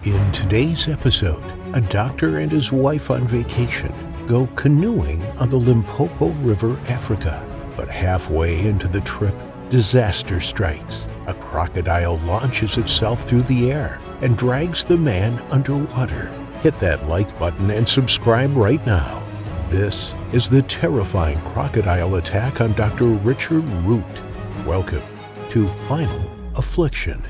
In today's episode, a doctor and his wife on vacation go canoeing on the Limpopo River, Africa. But halfway into the trip, disaster strikes. A crocodile launches itself through the air and drags the man underwater. Hit that like button and subscribe right now. This is the terrifying crocodile attack on Dr. Richard Root. Welcome to Final Affliction.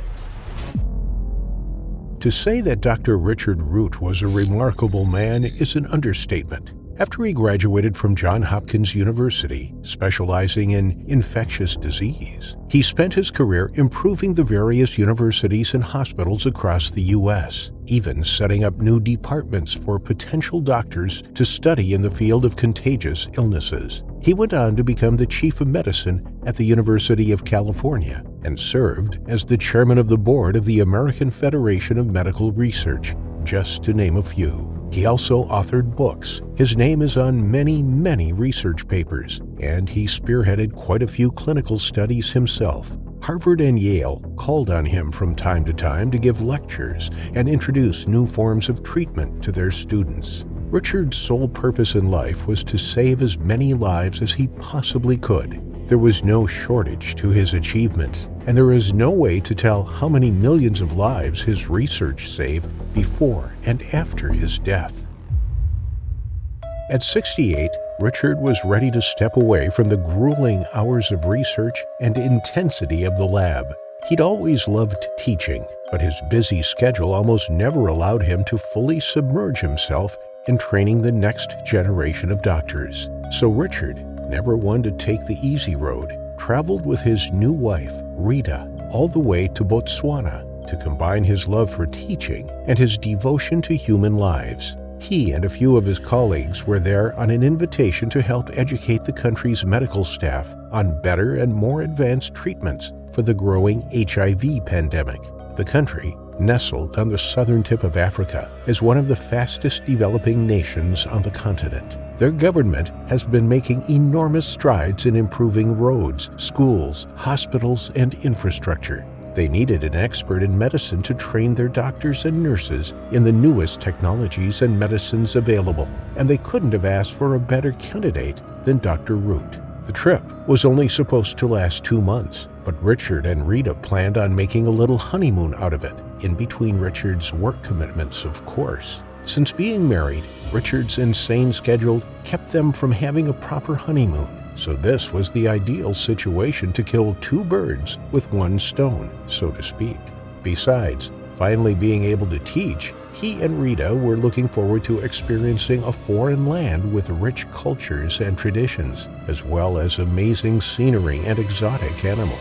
To say that Dr. Richard Root was a remarkable man is an understatement. After he graduated from Johns Hopkins University, specializing in infectious disease, he spent his career improving the various universities and hospitals across the U.S., even setting up new departments for potential doctors to study in the field of contagious illnesses. He went on to become the chief of medicine at the University of California and served as the chairman of the board of the American Federation of Medical Research, just to name a few. He also authored books. His name is on many research papers, and he spearheaded quite a few clinical studies himself. Harvard and Yale called on him from time to time to give lectures and introduce new forms of treatment to their students. Richard's sole purpose in life was to save as many lives as he possibly could. There was no shortage to his achievements, and there is no way to tell how many millions of lives his research saved before and after his death. At 68, Richard was ready to step away from the grueling hours of research and intensity of the lab. He'd always loved teaching, but his busy schedule almost never allowed him to fully submerge himself in training the next generation of doctors. So Richard, never one to take the easy road, traveled with his new wife, Rita, all the way to Botswana to combine his love for teaching and his devotion to human lives. He and a few of his colleagues were there on an invitation to help educate the country's medical staff on better and more advanced treatments for the growing HIV pandemic. The country, nestled on the southern tip of Africa, is one of the fastest developing nations on the continent. Their government has been making enormous strides in improving roads, schools, hospitals, and infrastructure. They needed an expert in medicine to train their doctors and nurses in the newest technologies and medicines available, and they couldn't have asked for a better candidate than Dr. Root. The trip was only supposed to last 2 months, but Richard and Rita planned on making a little honeymoon out of it, in between Richard's work commitments, of course. Since being married, Richard's insane schedule kept them from having a proper honeymoon, so this was the ideal situation to kill 2 birds with 1 stone, so to speak. Besides, finally being able to teach, he and Rita were looking forward to experiencing a foreign land with rich cultures and traditions, as well as amazing scenery and exotic animals.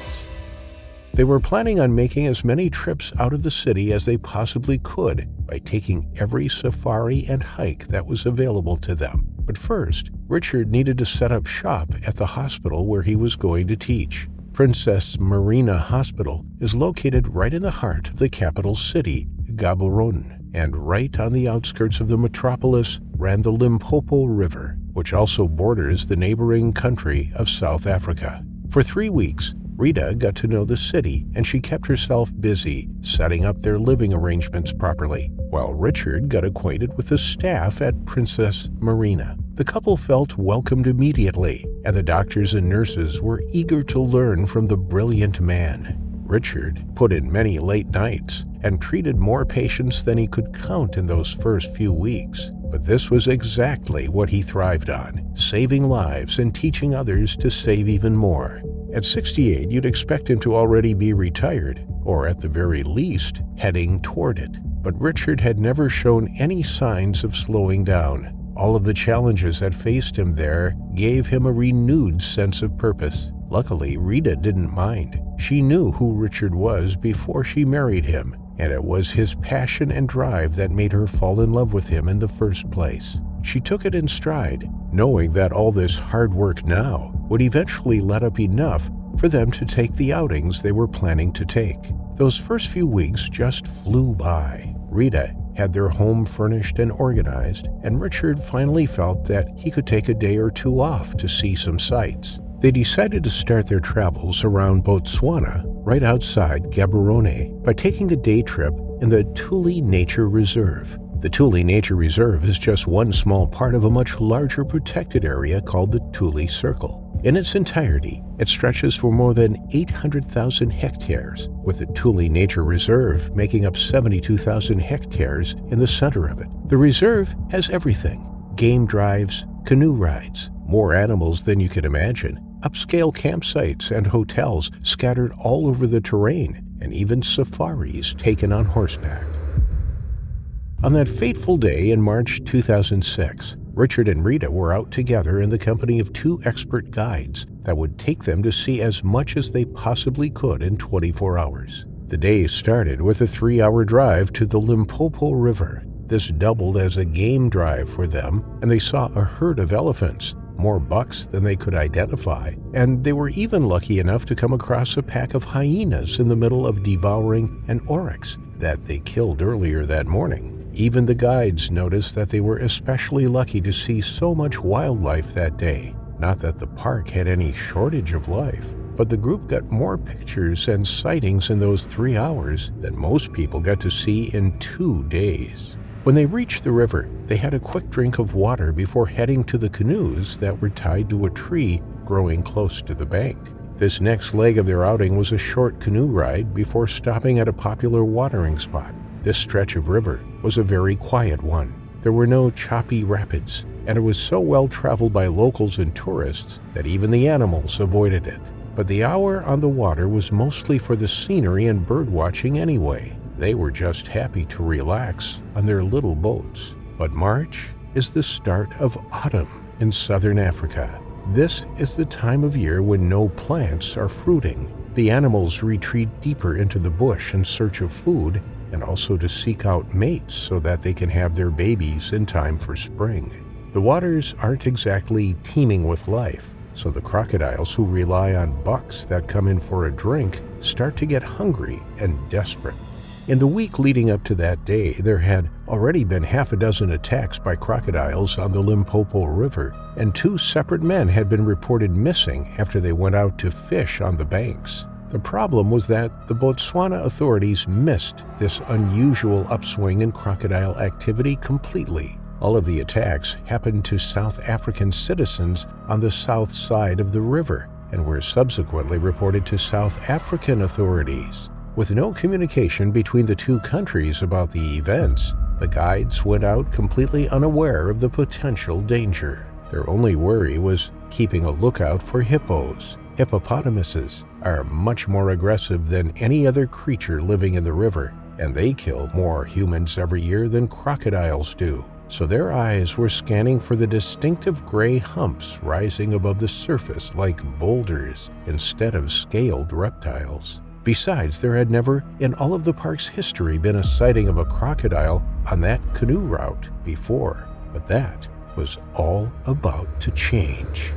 They were planning on making as many trips out of the city as they possibly could by taking every safari and hike that was available to them. But first, Richard needed to set up shop at the hospital where he was going to teach. Princess Marina Hospital is located right in the heart of the capital city, Gaborone, and right on the outskirts of the metropolis ran the Limpopo River, which also borders the neighboring country of South Africa. For 3 weeks, Rita got to know the city, and she kept herself busy setting up their living arrangements properly, while Richard got acquainted with the staff at Princess Marina. The couple felt welcomed immediately, and the doctors and nurses were eager to learn from the brilliant man. Richard put in many late nights and treated more patients than he could count in those first few weeks. But this was exactly what he thrived on, saving lives and teaching others to save even more. At 68, you'd expect him to already be retired, or at the very least, heading toward it. But Richard had never shown any signs of slowing down. All of the challenges that faced him there gave him a renewed sense of purpose. Luckily, Rita didn't mind. She knew who Richard was before she married him, and it was his passion and drive that made her fall in love with him in the first place. She took it in stride, knowing that all this hard work now would eventually let up enough for them to take the outings they were planning to take. Those first few weeks just flew by. Rita had their home furnished and organized, and Richard finally felt that he could take a day or 2 off to see some sights. They decided to start their travels around Botswana, right outside Gaborone. By taking a day trip, in the Tuli Nature Reserve. The Tuli Nature Reserve is just one small part of a much larger protected area called the Tuli Circle. In its entirety, it stretches for more than 800,000 hectares, with the Tuli Nature Reserve making up 72,000 hectares in the center of it. The reserve has everything: game drives, canoe rides, more animals than you could imagine, upscale campsites and hotels scattered all over the terrain, and even safaris taken on horseback. On that fateful day in March 2006, Richard and Rita were out together in the company of two expert guides that would take them to see as much as they possibly could in 24 hours. The day started with a 3-hour drive to the Limpopo River. This doubled as a game drive for them, and they saw a herd of elephants, more bucks than they could identify, and they were even lucky enough to come across a pack of hyenas in the middle of devouring an oryx that they killed earlier that morning. Even the guides noticed that they were especially lucky to see so much wildlife that day. Not that the park had any shortage of life, but the group got more pictures and sightings in those 3 hours than most people got to see in 2 days. When they reached the river, they had a quick drink of water before heading to the canoes that were tied to a tree growing close to the bank. This next leg of their outing was a short canoe ride before stopping at a popular watering spot. This stretch of river was a very quiet one. There were no choppy rapids, and it was so well traveled by locals and tourists that even the animals avoided it. But the hour on the water was mostly for the scenery and bird watching anyway. They were just happy to relax on their little boats. But March is the start of autumn in southern Africa. This is the time of year when no plants are fruiting. The animals retreat deeper into the bush in search of food, and also to seek out mates so that they can have their babies in time for spring. The waters aren't exactly teeming with life, so the crocodiles who rely on bucks that come in for a drink start to get hungry and desperate. In the week leading up to that day, there had already been half a dozen attacks by crocodiles on the Limpopo River, and 2 separate men had been reported missing after they went out to fish on the banks. The problem was that the Botswana authorities missed this unusual upswing in crocodile activity completely. All of the attacks happened to South African citizens on the south side of the river and were subsequently reported to South African authorities. With no communication between the two countries about the events, the guides went out completely unaware of the potential danger. Their only worry was keeping a lookout for hippos. Hippopotamuses are much more aggressive than any other creature living in the river, and they kill more humans every year than crocodiles do. So their eyes were scanning for the distinctive gray humps rising above the surface like boulders instead of scaled reptiles. Besides, there had never in all of the park's history been a sighting of a crocodile on that canoe route before, but that was all about to change.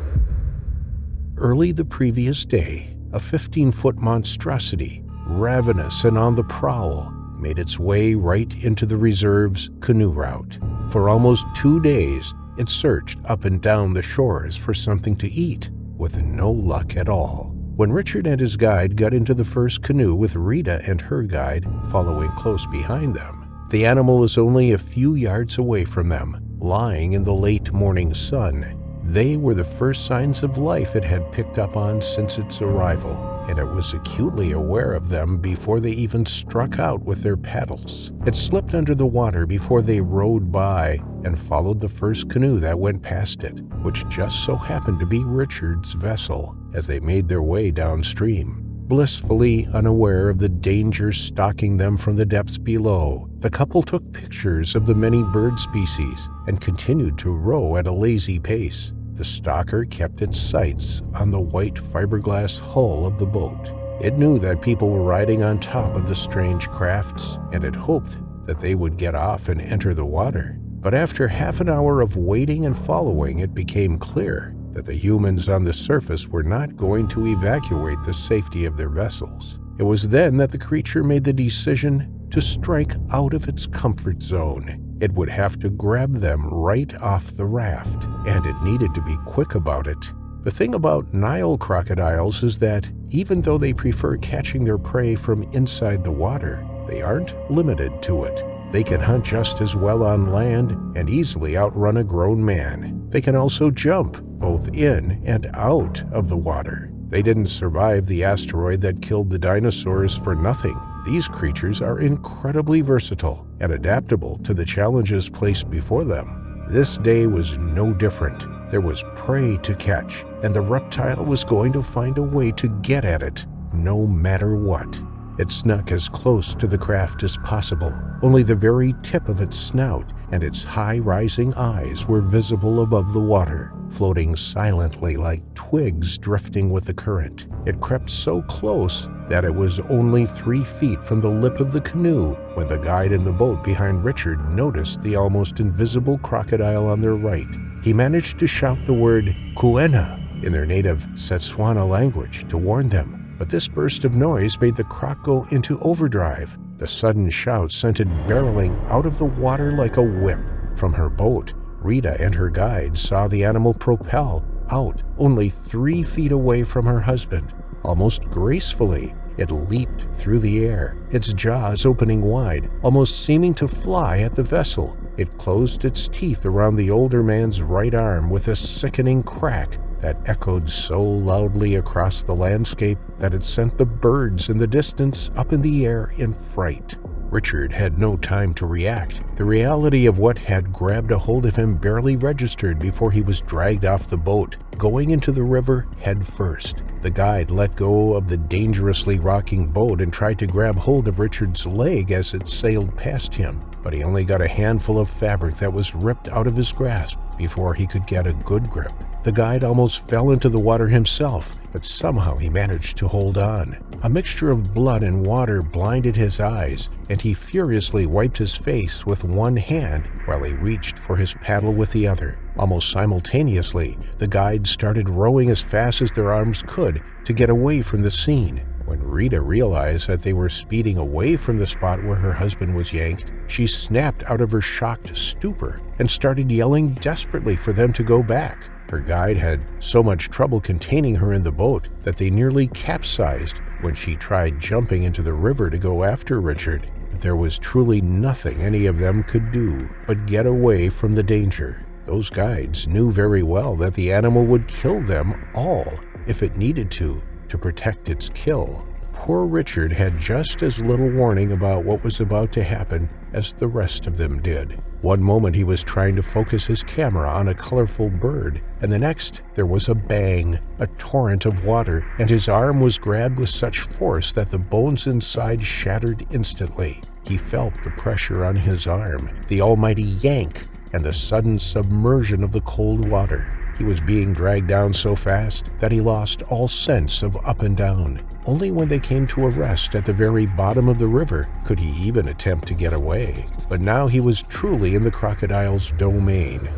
Early the previous day, a 15-foot monstrosity, ravenous and on the prowl, made its way right into the reserve's canoe route. For almost 2 days, it searched up and down the shores for something to eat, with no luck at all. When Richard and his guide got into the first canoe with Rita and her guide following close behind them, the animal was only a few yards away from them, lying in the late morning sun. They were the first signs of life it had picked up on since its arrival, and it was acutely aware of them before they even struck out with their paddles. It slipped under the water before they rowed by and followed the first canoe that went past it, which just so happened to be Richard's vessel, as they made their way downstream. Blissfully unaware of the danger stalking them from the depths below, the couple took pictures of the many bird species and continued to row at a lazy pace. The stalker kept its sights on the white fiberglass hull of the boat. It knew that people were riding on top of the strange crafts, and it hoped that they would get off and enter the water. But after half an hour of waiting and following, it became clear that the humans on the surface were not going to evacuate the safety of their vessels. It was then that the creature made the decision to strike out of its comfort zone. It would have to grab them right off the raft, and it needed to be quick about it. The thing about Nile crocodiles is that even though they prefer catching their prey from inside the water, they aren't limited to it. They can hunt just as well on land and easily outrun a grown man. They can also jump, both in and out of the water. They didn't survive the asteroid that killed the dinosaurs for nothing. These creatures are incredibly versatile and adaptable to the challenges placed before them. This day was no different. There was prey to catch, and the reptile was going to find a way to get at it, no matter what. It snuck as close to the craft as possible. Only the very tip of its snout and its high-rising eyes were visible above the water, floating silently like twigs drifting with the current. It crept so close that it was only 3 feet from the lip of the canoe when the guide in the boat behind Richard noticed the almost invisible crocodile on their right. He managed to shout the word "Kuena" in their native Setswana language to warn them. But this burst of noise made the croc go into overdrive. The sudden shout sent it barreling out of the water like a whip. From her boat, Rita and her guide saw the animal propel out only 3 feet away from her husband. Almost gracefully, it leaped through the air, its jaws opening wide, almost seeming to fly at the vessel. It closed its teeth around the older man's right arm with a sickening crack that echoed so loudly across the landscape that it sent the birds in the distance up in the air in fright. Richard had no time to react. The reality of what had grabbed a hold of him barely registered before he was dragged off the boat, going into the river head first. The guide let go of the dangerously rocking boat and tried to grab hold of Richard's leg as it sailed past him, but he only got a handful of fabric that was ripped out of his grasp before he could get a good grip. The guide almost fell into the water himself, but somehow he managed to hold on. A mixture of blood and water blinded his eyes, and he furiously wiped his face with one hand while he reached for his paddle with the other. Almost simultaneously, the guides started rowing as fast as their arms could to get away from the scene. When Rita realized that they were speeding away from the spot where her husband was yanked, she snapped out of her shocked stupor and started yelling desperately for them to go back. Her guide had so much trouble containing her in the boat that they nearly capsized when she tried jumping into the river to go after Richard. But there was truly nothing any of them could do but get away from the danger. Those guides knew very well that the animal would kill them all if it needed to protect its kill. Poor Richard had just as little warning about what was about to happen as the rest of them did. One moment he was trying to focus his camera on a colorful bird, and the next there was a bang, a torrent of water, and his arm was grabbed with such force that the bones inside shattered instantly. He felt the pressure on his arm, the almighty yank, and the sudden submersion of the cold water. He was being dragged down so fast that he lost all sense of up and down. Only when they came to a rest at the very bottom of the river could he even attempt to get away. But now he was truly in the crocodile's domain.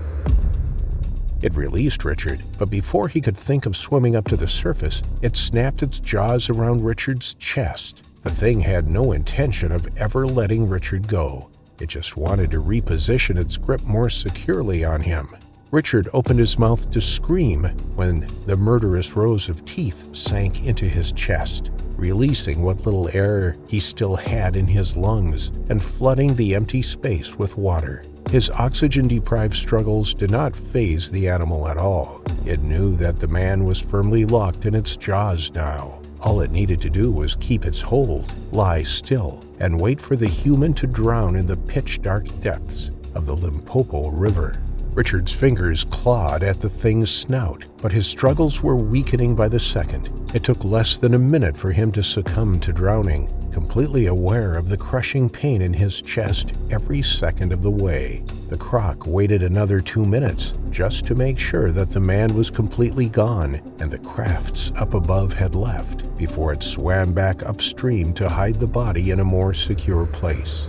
It released Richard, but before he could think of swimming up to the surface, it snapped its jaws around Richard's chest. The thing had no intention of ever letting Richard go. It just wanted to reposition its grip more securely on him. Richard opened his mouth to scream when the murderous rows of teeth sank into his chest, releasing what little air he still had in his lungs and flooding the empty space with water. His oxygen-deprived struggles did not faze the animal at all. It knew that the man was firmly locked in its jaws now. All it needed to do was keep its hold, lie still, and wait for the human to drown in the pitch-dark depths of the Limpopo River. Richard's fingers clawed at the thing's snout, but his struggles were weakening by the second. It took less than a minute for him to succumb to drowning, completely aware of the crushing pain in his chest every second of the way. The croc waited another 2 minutes just to make sure that the man was completely gone and the crafts up above had left before it swam back upstream to hide the body in a more secure place.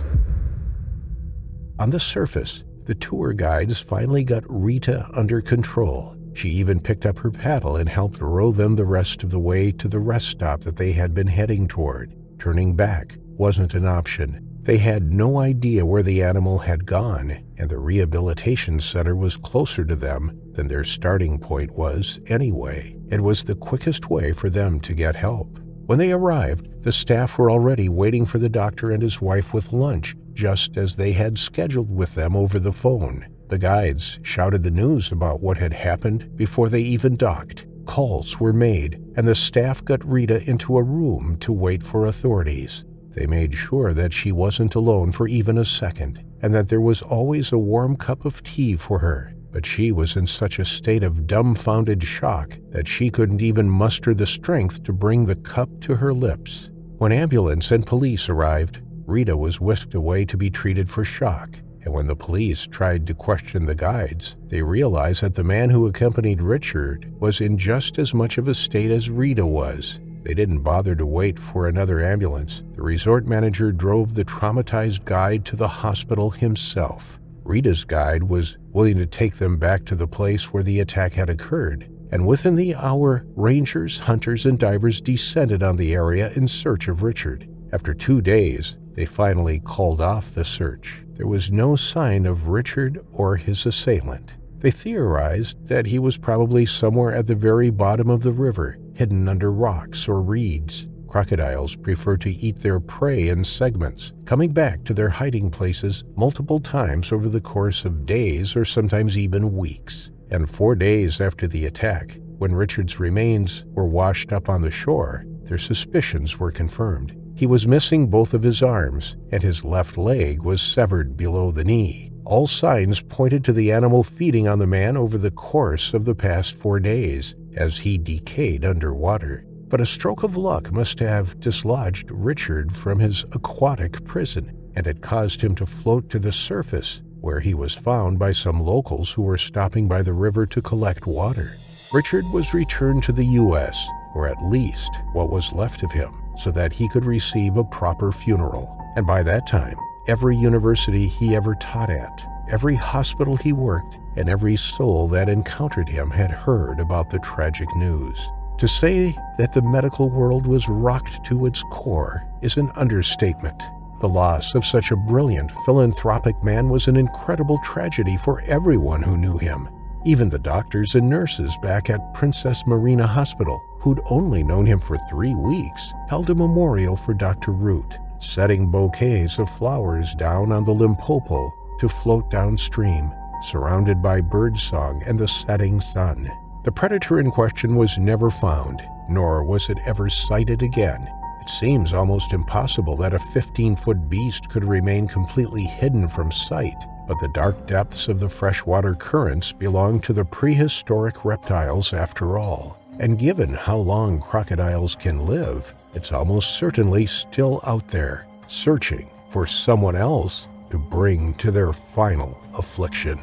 On the surface, the tour guides finally got Rita under control. She even picked up her paddle and helped row them the rest of the way to the rest stop that they had been heading toward. Turning back wasn't an option. They had no idea where the animal had gone, and the rehabilitation center was closer to them than their starting point was anyway. It was the quickest way for them to get help. When they arrived, the staff were already waiting for the doctor and his wife with lunch, just as they had scheduled with them over the phone. The guides shouted the news about what had happened before they even docked. Calls were made, and the staff got Rita into a room to wait for authorities. They made sure that she wasn't alone for even a second, and that there was always a warm cup of tea for her. But she was in such a state of dumbfounded shock that she couldn't even muster the strength to bring the cup to her lips. When ambulance and police arrived, Rita was whisked away to be treated for shock. And when the police tried to question the guides, they realized that the man who accompanied Richard was in just as much of a state as Rita was. They didn't bother to wait for another ambulance. The resort manager drove the traumatized guide to the hospital himself. Rita's guide was willing to take them back to the place where the attack had occurred, and within the hour, rangers, hunters, and divers descended on the area in search of Richard. After 2 days, they finally called off the search. There was no sign of Richard or his assailant. They theorized that he was probably somewhere at the very bottom of the river, hidden under rocks or reeds. Crocodiles prefer to eat their prey in segments, coming back to their hiding places multiple times over the course of days or sometimes even weeks. And 4 days after the attack, when Richard's remains were washed up on the shore, their suspicions were confirmed. He was missing both of his arms, and his left leg was severed below the knee. All signs pointed to the animal feeding on the man over the course of the past 4 days, as he decayed underwater. But a stroke of luck must have dislodged Richard from his aquatic prison, and it caused him to float to the surface, where he was found by some locals who were stopping by the river to collect water. Richard was returned to the U.S., or at least what was left of him, so that he could receive a proper funeral. And by that time, every university he ever taught at, every hospital he worked, and every soul that encountered him had heard about the tragic news. To say that the medical world was rocked to its core is an understatement. The loss of such a brilliant, philanthropic man was an incredible tragedy for everyone who knew him. Even the doctors and nurses back at Princess Marina Hospital, who'd only known him for 3 weeks, held a memorial for Dr. Root, setting bouquets of flowers down on the Limpopo to float downstream, surrounded by birdsong and the setting sun. The predator in question was never found, nor was it ever sighted again. It seems almost impossible that a 15-foot beast could remain completely hidden from sight, but the dark depths of the freshwater currents belong to the prehistoric reptiles after all. And given how long crocodiles can live, it's almost certainly still out there, searching for someone else to bring to their final affliction.